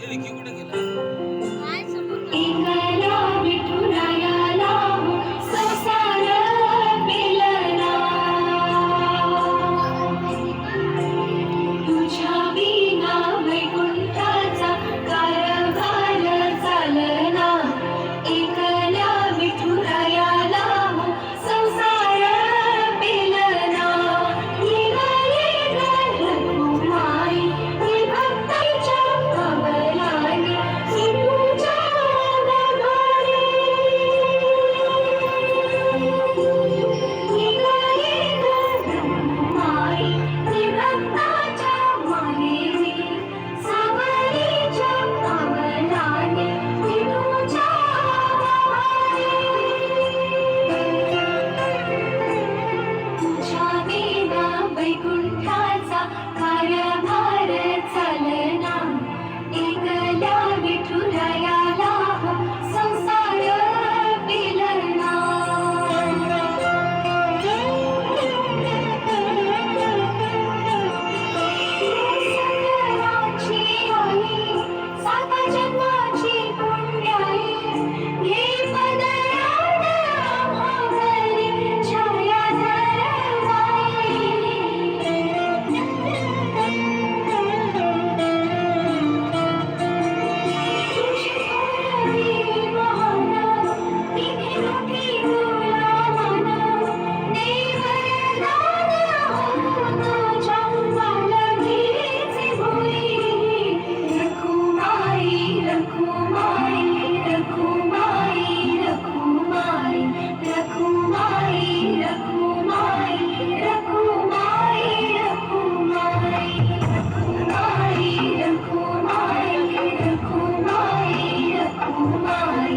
विकी कुठे गेला? एकला विठुरायाला संसार पेलला, तुझ्या विना वैकुंठाचा कारभार चालना. एकल्या विठुरायाला संसार पेलना. निघाली रघुमाई ती भक्तांच्या अवलानी, सिंधूच्या नगारी. निघाली रघुमाई ती भक्तांच्या माहेरी, सावरीच्या अवलानी, सिंधूच्या तुझ्या विना वैकुंठाचा कारभार चालना. एकल्या विठुरायाला संसार पेलना. सकळाची आई, सात जन्माची पुण्याई, घे पदरात आम्हा घरी छाया धरवाई. तुझी थोरवी महान, तिने मोठी तुला मान. दे वरदान हो तुझ्या पालखीचे भुई. रखुमाई रखुमाई रखुमाई रखुमाई रखुमाई रखुमाई रखुमाई रखुमाई रखुमाई रखुमाई रखुमाई रखुमाई